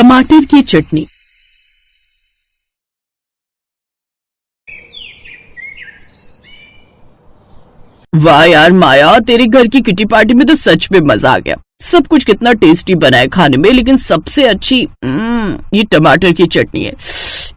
टमाटर की चटनी। वाह यार माया, तेरे घर की किटी पार्टी में तो सच में मजा आ गया। सब कुछ कितना टेस्टी बना है खाने में, लेकिन सबसे अच्छी ये टमाटर की चटनी है।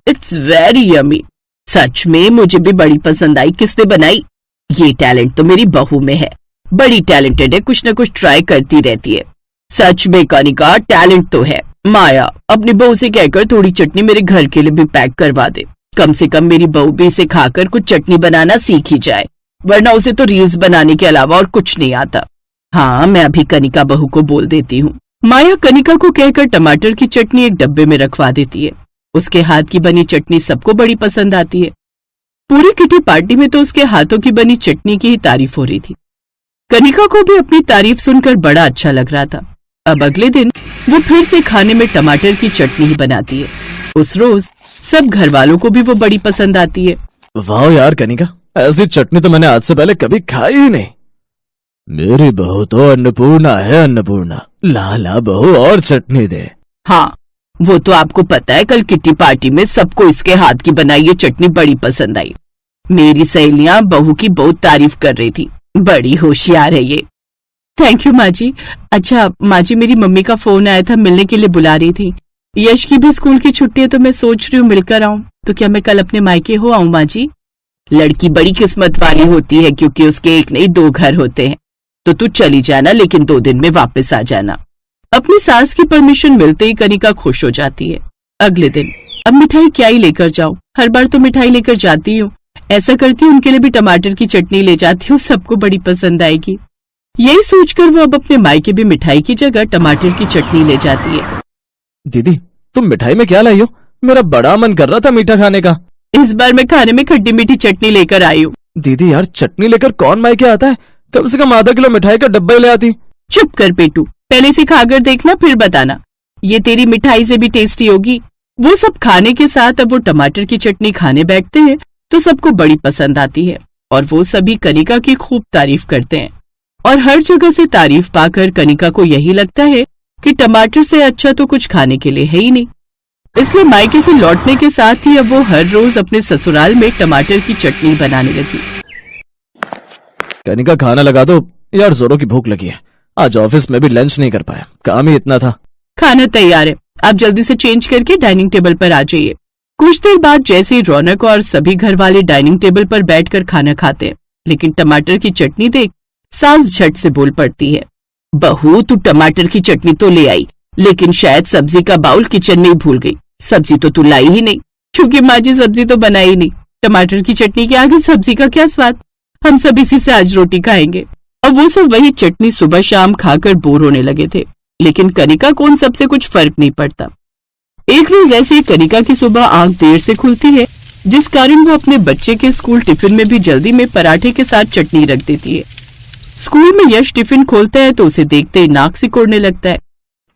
It's very yummy. सच में मुझे भी बड़ी पसंद आई। किसने बनाई? ये टैलेंट तो मेरी बहू में है। बड़ी टैलेंटेड है, कुछ ना कुछ ट्राई करती रहती है। सच में कनिका, टैलेंट तो है। माया, अपनी बहू से कहकर थोड़ी चटनी मेरे घर के लिए भी पैक करवा दे। कम से कम मेरी बहू भी इसे खाकर कुछ चटनी बनाना सीख ही जाए, वरना उसे तो रील्स बनाने के अलावा और कुछ नहीं आता। हाँ, मैं अभी कनिका बहू को बोल देती हूँ। माया कनिका को कहकर टमाटर की चटनी एक डब्बे में रखवा देती है। उसके हाथ की बनी चटनी सबको बड़ी पसंद आती है। पूरी किटी पार्टी में तो उसके हाथों की बनी चटनी की ही तारीफ हो रही थी। कनिका को भी अपनी तारीफ सुनकर बड़ा अच्छा लग रहा था। अब अगले दिन वो फिर से खाने में टमाटर की चटनी ही बनाती है। उस रोज सब घर वालों को भी वो बड़ी पसंद आती है। वाह यार कनिका, ऐसी चटनी तो मैंने आज से पहले कभी खाई ही नहीं। मेरी बहू तो अन्नपूर्णा है, अन्नपूर्णा। ला ला बहू, और चटनी दे। हाँ, वो तो आपको पता है, कल किटी पार्टी में सबको इसके हाथ की बनाई ये चटनी बड़ी पसंद आई। मेरी सहेलियां बहू की बहुत तारीफ कर रही थी। बड़ी होशियार है ये। थैंक यू माँ जी। अच्छा माँ जी, मेरी मम्मी का फोन आया था, मिलने के लिए बुला रही थी। यश की भी स्कूल की छुट्टी है तो मैं सोच रही हूँ मिलकर आऊँ। तो क्या मैं कल अपने मायके हो आऊँ माँ जी? लड़की बड़ी किस्मत वाली होती है, क्योंकि उसके एक नहीं दो घर होते हैं। तो तू चली जाना, लेकिन 2 दिन में वापस आ जाना। अपनी सास की परमिशन मिलते ही कनिका खुश हो जाती है। अगले दिन, अब मिठाई क्या ही लेकर जाऊं? हर बार तो मिठाई लेकर जाती हूँ। ऐसा करती हूँ उनके लिए भी टमाटर की चटनी ले जाती हूँ, सबको बड़ी पसंद आएगी। यही सोचकर वो अब अपने मायके भी मिठाई की जगह टमाटर की चटनी ले जाती है। दीदी, तुम मिठाई में क्या लाई हो? मेरा बड़ा मन कर रहा था मीठा खाने का। इस बार मैं खाने में खट्टी मीठी चटनी लेकर आई हूँ। दीदी यार, चटनी लेकर कौन मायके आता है? कम से कम आधा किलो मिठाई का डब्बा ही ले आती। चुप कर पेटू, पहले से खाकर देखना फिर बताना। ये तेरी मिठाई से भी टेस्टी होगी। वो सब खाने के साथ अब वो टमाटर की चटनी खाने बैठते हैं तो सबको बड़ी पसंद आती है और वो सभी कनिका की खूब तारीफ करते हैं। और हर जगह से तारीफ पाकर कनिका को यही लगता है कि टमाटर से अच्छा तो कुछ खाने के लिए है ही नहीं। इसलिए मायके से लौटने के साथ ही अब वो हर रोज अपने ससुराल में टमाटर की चटनी बनाने लगी। कनिका, खाना लगा दो यार, जोरों की भूख लगी है। आज ऑफिस में भी लंच नहीं कर पाया, काम ही इतना था। खाना तैयार है, आप जल्दी से चेंज करके डाइनिंग टेबल पर आ जाइए। कुछ देर बाद जैसे ही रौनक और सभी घर वाले डाइनिंग टेबल पर बैठकर खाना खाते हैं, लेकिन टमाटर की चटनी देख सास झट से बोल पड़ती है। बहू, तू टमाटर की चटनी तो ले आई, लेकिन शायद सब्जी का बाउल किचन में ही भूल गई। सब्जी तो तू लाई ही नहीं, क्योंकि माँ जी सब्जी तो बनाई नहीं। टमाटर की चटनी के आगे सब्जी का क्या स्वाद? हम सब इसी से आज रोटी खाएंगे। और वो सब वही चटनी सुबह शाम खाकर बोर होने लगे थे, लेकिन कनिका को उन सबसे कुछ फर्क नहीं पड़ता। एक रोज ऐसे ही कनिका की सुबह आंख देर से खुलती है, जिस कारण वो अपने बच्चे के स्कूल टिफिन में भी जल्दी में पराठे के साथ चटनी रख देती है। स्कूल में यश टिफिन खोलता है तो उसे देखते ही नाक सिकोड़ने लगता है।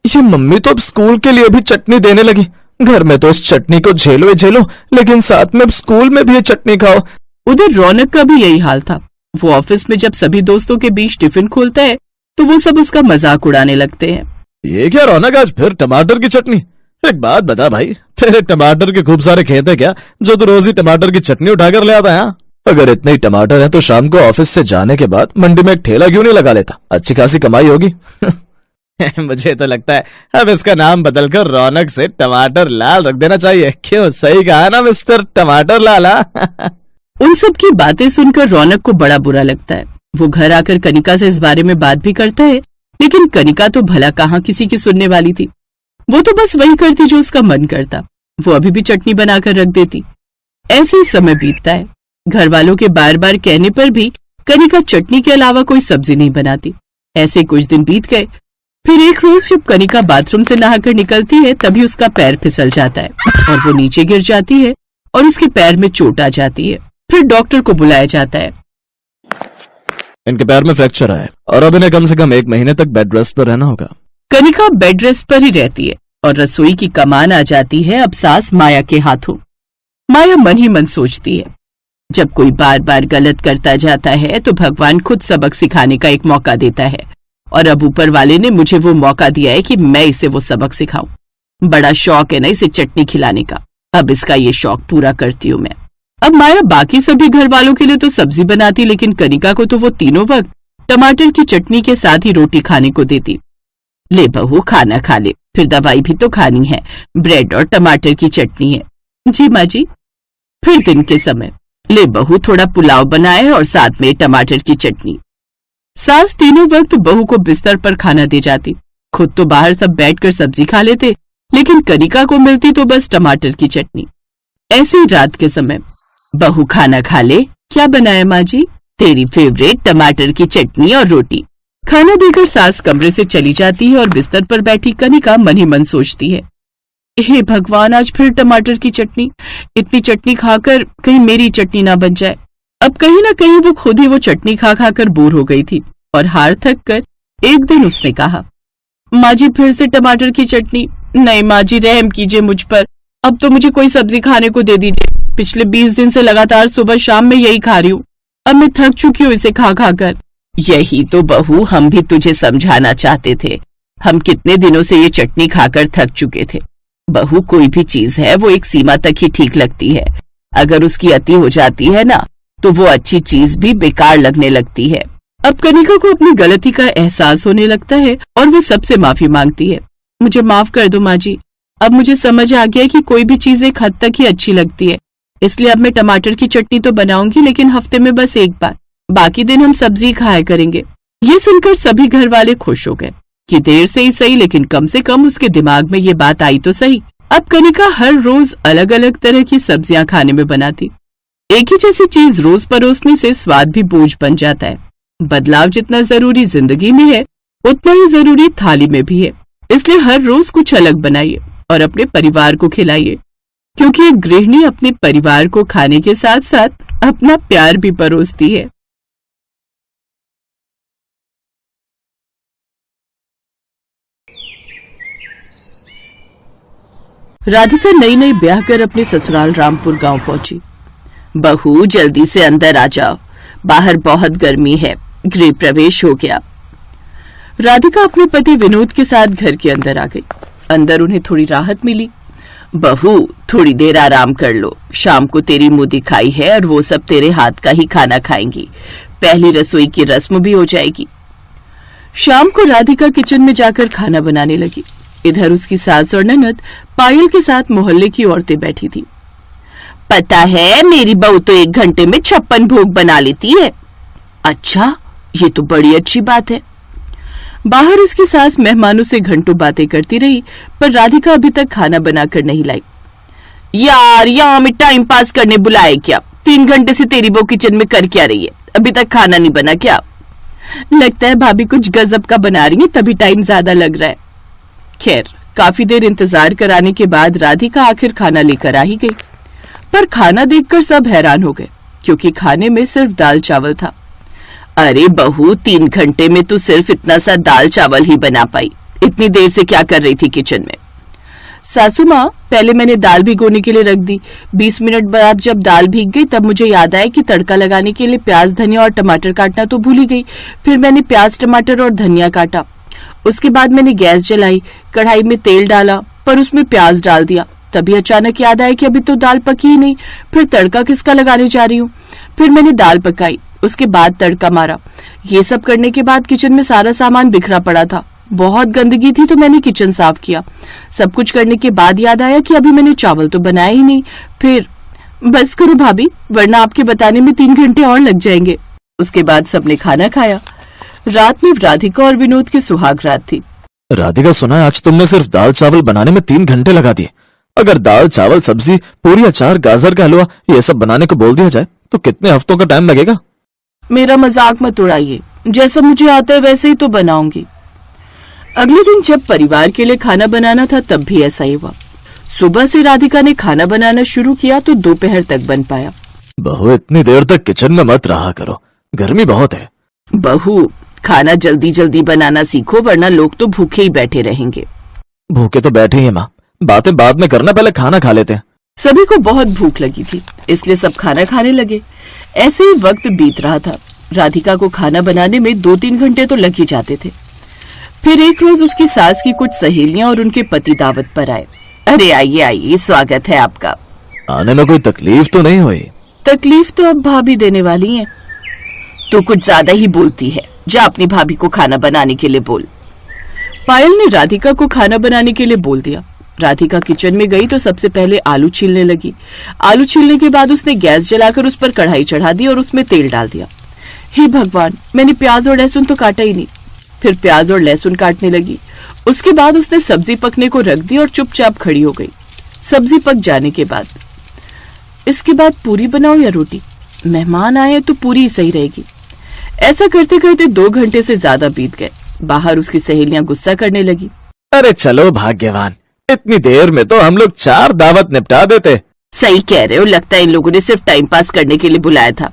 ये मम्मी तो अब स्कूल के लिए भी चटनी देने लगी। घर में तो इस चटनी को झेलो ही झेलो, लेकिन साथ में अब स्कूल में भी ये चटनी खाओ। उधर रौनक का भी यही हाल था। वो ऑफिस में जब सभी दोस्तों के बीच टिफिन खोलता है तो वो सब उसका मजाक उड़ाने लगते हैं। ये क्या रौनक, आज फिर टमाटर की चटनी? एक बात बता भाई, तेरे टमाटर के खूब सारे खेत है क्या, जो तू रोज ही टमाटर की चटनी उठाकर ले आता है? अगर इतने ही टमाटर है तो शाम को ऑफिस से जाने के बाद मंडी में एक ठेला क्यों नहीं लगा लेता? अच्छी खासी कमाई होगी। मुझे तो लगता है अब इसका नाम बदलकर रौनक से टमाटर लाल रख देना चाहिए। क्यों, सही कहा ना मिस्टर टमाटर लाला? उन सब की बातें सुनकर रौनक को बड़ा बुरा लगता है। वो घर आकर कनिका से इस बारे में बात भी करता है, लेकिन कनिका तो भला कहाँ किसी की सुनने वाली थी। वो तो बस वही करती जो उसका मन करता। वो अभी भी चटनी बनाकर रख देती। ऐसे ही समय बीतता है। घर वालों के बार बार कहने पर भी कनिका चटनी के अलावा कोई सब्जी नहीं बनाती। ऐसे कुछ दिन बीत गए। फिर एक रोज जब कनिका बाथरूम से नहाकर निकलती है तभी उसका पैर फिसल जाता है और वो नीचे गिर जाती है और उसके पैर में चोट आ जाती है। फिर डॉक्टर को बुलाया जाता है। इनके पैर में फ्रैक्चर है और अब इन्हें कम से कम 1 महीने तक बेड रेस्ट पर रहना होगा। कनिका बेड रेस्ट पर ही रहती है और रसोई की कमान आ जाती है अब सास माया के हाथों। माया मन ही मन सोचती है, जब कोई बार बार गलत करता जाता है तो भगवान खुद सबक सिखाने का एक मौका देता है और अब ऊपर वाले ने मुझे वो मौका दिया है कि मैं इसे वो सबक सिखाऊं। बड़ा शौक है ना इसे चटनी खिलाने का, अब इसका ये शौक पूरा करती हूँ मैं। अब माया बाकी सभी घर वालों के लिए तो सब्जी बनाती, लेकिन कनिका को तो वो तीनों वक्त टमाटर की चटनी के साथ ही रोटी खाने को देती। ले बहू खाना खा ले, फिर दवाई भी तो खानी है, ब्रेड और टमाटर की चटनी है। जी माँ जी। फिर दिन के समय ले बहू थोड़ा पुलाव बनाए और साथ में टमाटर की चटनी। सास तीनों वक्त बहू को बिस्तर पर खाना दे जाती, खुद तो बाहर सब बैठकर सब्जी खा लेते, लेकिन कनिका को मिलती तो बस टमाटर की चटनी। ऐसी ही रात के समय बहू खाना खा ले, क्या बनाया माँ जी? तेरी फेवरेट टमाटर की चटनी और रोटी। खाना देकर सास कमरे से चली जाती है और बिस्तर पर बैठी कनिका मन ही मन सोचती है, हे भगवान, आज फिर टमाटर की चटनी। इतनी चटनी खाकर कहीं मेरी चटनी ना बन जाए। अब कहीं ना कहीं वो खुद ही वो चटनी खा खाकर बोर हो गई थी और हार थक कर एक दिन उसने कहा, माँ जी फिर से टमाटर की चटनी? नहीं माँ जी, रहम कीजिए मुझ पर, अब तो मुझे कोई सब्जी खाने को दे दीजिए। पिछले 20 दिन से लगातार सुबह शाम में यही खा रही हूँ, अब मैं थक चुकी हूँ इसे खा खा कर। यही तो बहू हम भी तुझे समझाना चाहते थे, हम कितने दिनों से ये चटनी खाकर थक चुके थे। बहू कोई भी चीज है वो एक सीमा तक ही ठीक लगती है, अगर उसकी अति हो जाती है ना तो वो अच्छी चीज भी बेकार लगने लगती है। अब कनिका को अपनी गलती का एहसास होने लगता है और वो सबसे माफी मांगती है, मुझे माफ कर दो माँ जी, अब मुझे समझ आ गया कि कोई भी चीज एक हद तक ही अच्छी लगती है, इसलिए अब मैं टमाटर की चटनी तो बनाऊंगी लेकिन हफ्ते में बस एक बार, बाकी दिन हम सब्जी खाया करेंगे। ये सुनकर सभी घर वाले खुश हो गए कि देर से ही सही लेकिन कम से कम उसके दिमाग में ये बात आई तो सही। अब कनिका हर रोज अलग अलग तरह की सब्जियां खाने में बनाती। एक ही जैसी चीज रोज परोसने से स्वाद भी बोझ बन जाता है। बदलाव जितना जरूरी जिंदगी में है उतना ही जरूरी थाली में भी है, इसलिए हर रोज कुछ अलग बनाइए और अपने परिवार को खिलाइए, क्योंकि एक गृहिणी अपने परिवार को खाने के साथ साथ अपना प्यार भी परोसती है। राधिका नई नई ब्याह कर अपने ससुराल रामपुर गांव पहुंची। बहू जल्दी से अंदर आ जाओ, बाहर बहुत गर्मी है, गृह प्रवेश हो गया। राधिका अपने पति विनोद के साथ घर के अंदर आ गई। अंदर उन्हें थोड़ी राहत मिली। बहू थोड़ी देर आराम कर लो, शाम को तेरी मुंह दिखाई है और वो सब तेरे हाथ का ही खाना खाएंगी, पहली रसोई की रस्म भी हो जाएगी। शाम को राधिका किचन में जाकर खाना बनाने लगी। इधर उसकी सास और ननद पायल के साथ मोहल्ले की औरतें बैठी थी। पता है मेरी बहू तो 1 घंटे में 56 भोग बना लेती है। अच्छा, ये तो बड़ी अच्छी बात है। बाहर उसकी सास मेहमानों से घंटों बातें करती रही, पर राधिका अभी तक खाना बनाकर नहीं लाई। यार यहाँ में टाइम पास करने बुलाए क्या? 3 घंटे से तेरी बहू किचन में कर क्या रही है? अभी तक खाना नहीं बना क्या? लगता है भाभी कुछ गजब का बना रही है, तभी टाइम ज्यादा लग रहा है। खैर, काफी देर इंतजार कराने के बाद राधिका आखिर खाना लेकर आ ही गई, पर खाना देखकर सब हैरान हो गए, क्योंकि खाने में सिर्फ दाल चावल था। अरे बहू, 3 घंटे में तू सिर्फ इतना सा दाल चावल ही बना पाई, इतनी देर से क्या कर रही थी किचन में? सासू माँ, पहले मैंने दाल भिगोने के लिए रख दी, 20 मिनट बाद जब दाल भीग गई तब मुझे याद आया कि तड़का लगाने के लिए प्याज, धनिया और टमाटर काटना तो भूल ही गई। फिर मैंने प्याज, टमाटर और धनिया काटा। उसके बाद मैंने गैस जलाई, कढ़ाई में तेल डाला, पर उसमें प्याज डाल दिया। तभी अचानक याद आया कि अभी तो दाल पकी ही नहीं, फिर तड़का किसका लगाने जा रही हूँ। फिर मैंने दाल पकाई, उसके बाद तड़का मारा। ये सब करने के बाद किचन में सारा सामान बिखरा पड़ा था, बहुत गंदगी थी, तो मैंने किचन साफ किया। सब कुछ करने के बाद याद आया कि अभी मैंने चावल तो बनाया ही नहीं। फिर बस करो भाभी, वरना आपके बताने में 3 घंटे और लग जाएंगे। उसके बाद सबने खाना खाया। रात में राधिका और विनोद की सुहाग रात थी। राधिका, सुना है आज तुमने सिर्फ दाल चावल बनाने में 3 घंटे लगा दिए। अगर दाल चावल सब्जी पूरी अचार गाजर का हलवा ये सब बनाने को बोल दिया जाए तो कितने हफ्तों का टाइम लगेगा? मेरा मजाक मत उड़ाइए, जैसा मुझे आता है वैसे ही तो बनाऊंगी। अगले दिन जब परिवार के लिए खाना बनाना था तब भी ऐसा ही हुआ। सुबह से राधिका ने खाना बनाना शुरू किया तो दोपहर तक बन पाया। बहू, इतनी देर तक किचन में मत रहा करो, गर्मी बहुत है। बहू, खाना जल्दी जल्दी बनाना सीखो, वरना लोग तो भूखे ही बैठे रहेंगे। भूखे तो बैठे ही हैं माँ, बातें बाद में करना, पहले खाना खा लेते हैं। सभी को बहुत भूख लगी थी, इसलिए सब खाना खाने लगे। ऐसे ही वक्त बीत रहा था। राधिका को खाना बनाने में 2-3 घंटे तो लग ही जाते थे। फिर एक रोज उसकी सास की कुछ सहेलियां और उनके पति दावत पर आए। अरे आइए आइए, स्वागत है आपका। आने में कोई तकलीफ तो नहीं हुई? तकलीफ तो अब भाभी देने वाली हैं। तू कुछ ज्यादा ही बोलती है, जा अपनी भाभी को खाना बनाने के लिए बोल। पायल ने राधिका को खाना बनाने के लिए बोल दिया। राधिका किचन में गई तो सबसे पहले आलू छीलने लगी। आलू छीलने के बाद उसने गैस जलाकर उस पर कढ़ाई चढ़ा दी और उसमें तेल डाल दिया। हे भगवान, मैंने प्याज और लहसुन तो काटा ही नहीं। फिर प्याज और लहसुन काटने लगी। उसके बाद उसने सब्जी पकने को रख दी और चुपचाप खड़ी हो गई। सब्जी पक जाने के बाद इसके बाद पूरी बनाओ या रोटी? मेहमान आए तो पूरी ही सही रहेगी। ऐसा करते करते 2 घंटे से ज्यादा बीत गए। बाहर उसकी सहेलियां गुस्सा करने लगी। अरे चलो भाग्यवान, इतनी देर में तो हम लोग 4 दावत निपटा देते। सही कह रहे हो, लगता है इन लोगों ने सिर्फ टाइम पास करने के लिए बुलाया था।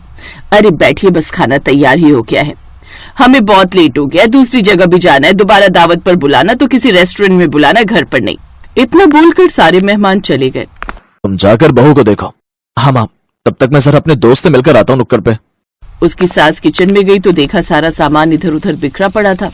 अरे बैठिए, बस खाना तैयार ही हो गया है। हमें बहुत लेट हो गया, दूसरी जगह भी जाना है। दोबारा दावत पर बुलाना तो किसी रेस्टोरेंट में बुलाना, घर पर नहीं। इतना बोलकर सारे मेहमान चले गए। तुम जाकर बहू को देखो। हाँ माँ, तब तक मैं सर अपने दोस्त से मिलकर आता हूँ नुक्कड़ पे। उसकी सास किचन में गई तो देखा सारा सामान इधर उधर बिखरा पड़ा था।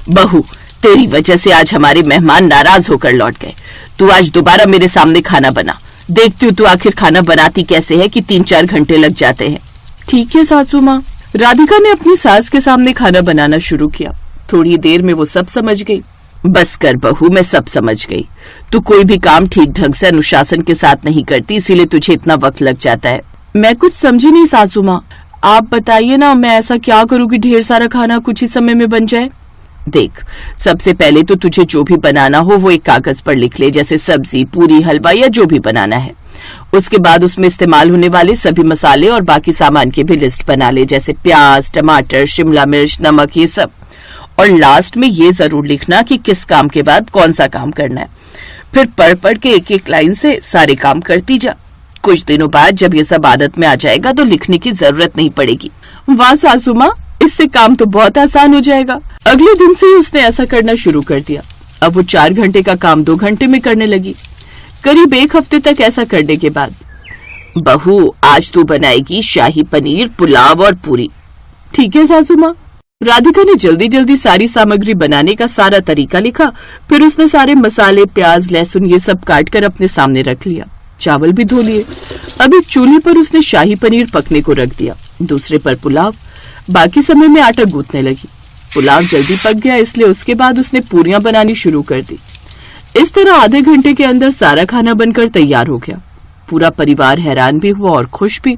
बहू, तेरी वजह से आज हमारे मेहमान नाराज होकर लौट गए। तू आज दोबारा मेरे सामने खाना बना। देखती हूँ तू आखिर खाना बनाती कैसे है कि 3-4 घंटे लग जाते हैं। ठीक है सासू माँ। राधिका ने अपनी सास के सामने खाना बनाना शुरू किया। थोड़ी देर में वो सब समझ गई। बस कर बहू, मैं सब समझ गई। तू कोई भी काम ठीक ढंग से अनुशासन के साथ नहीं करती, इसीलिए तुझे इतना वक्त लग जाता है। मैं कुछ समझी नहीं सासू माँ, आप बताइए ना, मैं ऐसा क्या करूँ कि ढेर सारा खाना कुछ ही समय में बन जाए? देख, सबसे पहले तो तुझे जो भी बनाना हो वो एक कागज पर लिख ले, जैसे सब्जी, पूरी, हलवा या जो भी बनाना है। उसके बाद उसमें इस्तेमाल होने वाले सभी मसाले और बाकी सामान की भी लिस्ट बना ले, जैसे प्याज, टमाटर, शिमला मिर्च, नमक, ये सब। और लास्ट में ये जरूर लिखना कि किस काम के बाद कौन सा काम करना है। फिर पढ़ पढ़ के एक एक लाइन से सारे काम करती जा। कुछ दिनों बाद जब ये सब आदत में आ जाएगा तो लिखने की जरूरत नहीं पड़ेगी। वाह सासू माँ, इससे काम तो बहुत आसान हो जाएगा। अगले दिन से ही उसने ऐसा करना शुरू कर दिया। अब वो 4 घंटे का काम 2 घंटे में करने लगी। करीब 1 हफ्ते तक ऐसा करने के बाद, बहू आज तू बनाएगी शाही पनीर, पुलाव और पूरी। ठीक है सासू माँ। राधिका ने जल्दी जल्दी सारी सामग्री बनाने का सारा तरीका लिखा। फिर उसने सारे मसाले, प्याज, लहसुन ये सब काट कर अपने सामने रख लिया। चावल भी धो लिए। अब एक चूल्हे पर उसने शाही पनीर पकने को रख दिया, दूसरे पर पुलाव। बाकी समय में आटा गूंथने लगी। पुलाव जल्दी पक गया, इसलिए उसके बाद उसने पूरियां बनानी शुरू कर दी। इस तरह आधे घंटे के अंदर सारा खाना बनकर तैयार हो गया। पूरा परिवार हैरान भी हुआ और खुश भी।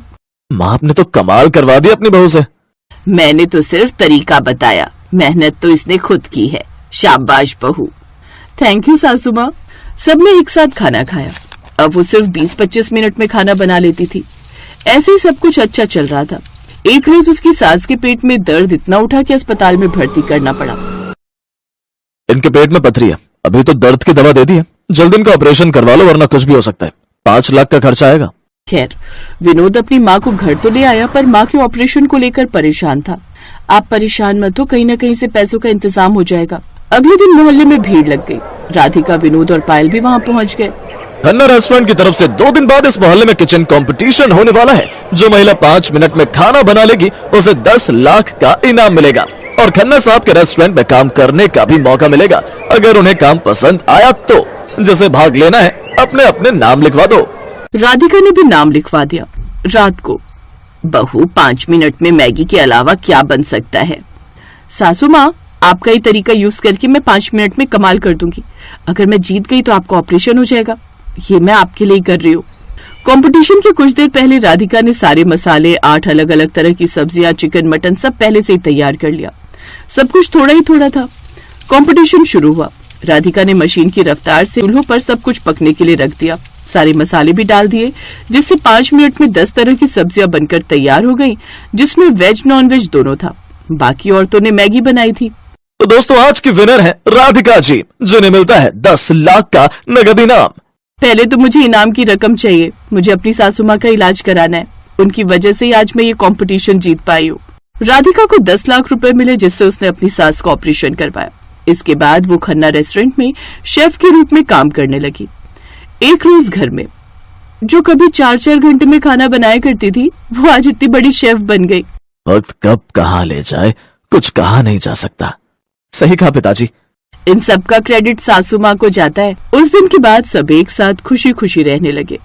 माँ, आपने तो कमाल करवा दी अपनी बहू से। मैंने तो सिर्फ तरीका बताया, मेहनत तो इसने खुद की है। शाबाश बहू। थैंक यू सासू माँ। सबने एक साथ खाना खाया। अब वो सिर्फ 20-25 मिनट में खाना बना लेती थी। ऐसे ही सब कुछ अच्छा चल रहा था। एक रोज उसकी सास के पेट में दर्द इतना उठा कि अस्पताल में भर्ती करना पड़ा। इनके पेट में पथरी है, अभी तो दर्द की दवा दे दी है। जल्दी इनका ऑपरेशन करवा लो वरना कुछ भी हो सकता है। 5 लाख का खर्चा आएगा। खैर, विनोद अपनी माँ को घर तो ले आया, पर माँ के ऑपरेशन को लेकर परेशान था। आप परेशान मत हो, कहीं न कहीं से पैसों का इंतजाम हो जाएगा। अगले दिन मोहल्ले में भीड़ लग गई। राधिका, विनोद और पायल भी वहाँ पहुँच गए। खन्ना रेस्टोरेंट की तरफ से 2 दिन बाद इस मोहल्ले में किचन कंपटीशन होने वाला है। जो महिला 5 मिनट में खाना बना लेगी उसे 10 लाख का इनाम मिलेगा और खन्ना साहब के रेस्टोरेंट में काम करने का भी मौका मिलेगा। अगर उन्हें काम पसंद आया तो जिसे भाग लेना है अपने अपने नाम लिखवा दो। राधिका ने भी नाम लिखवा दिया। रात को, बहू 5 मिनट में मैगी के अलावा क्या बन सकता है? सासू माँ, आपका ये तरीका यूज करके मैं 5 मिनट में कमाल कर दूंगी। अगर मैं जीत गई तो आपका ऑपरेशन हो जाएगा। ये मैं आपके लिए कर रही हूँ। कंपटीशन के कुछ देर पहले राधिका ने सारे मसाले, 8 अलग अलग तरह की सब्जियां, चिकन, मटन सब पहले से ही तैयार कर लिया। सब कुछ थोड़ा ही थोड़ा था। कंपटीशन शुरू हुआ। राधिका ने मशीन की रफ्तार से चूल्हों पर सब कुछ पकने के लिए रख दिया। सारे मसाले भी डाल दिए, जिससे 5 मिनट में 10 तरह की सब्जियां बनकर तैयार हो गईं, जिसमें वेज नॉन वेज दोनों था। बाकी औरतों ने मैगी बनाई थी। तो दोस्तों, आज की विनर है राधिका जी, जिन्हें मिलता है 10 लाख का नगद इनाम। पहले तो मुझे इनाम की रकम चाहिए। मुझे अपनी सासू माँ का इलाज कराना है। उनकी वजह से ही आज मैं ये कंपटीशन जीत पाई हूँ। राधिका को 10 लाख रुपए मिले, जिससे उसने अपनी सास का ऑपरेशन करवाया। इसके बाद वो खन्ना रेस्टोरेंट में शेफ के रूप में काम करने लगी। एक रोज घर में जो कभी 4-4 घंटे में खाना बनाया करती थी, वो आज इतनी बड़ी शेफ बन गई। वक्त कब कहाँ ले जाए कुछ कहा नहीं जा सकता। सही कहा पिताजी, इन सब का क्रेडिट सासू माँ को जाता है। उस दिन के बाद सब एक साथ खुशी खुशी रहने लगे।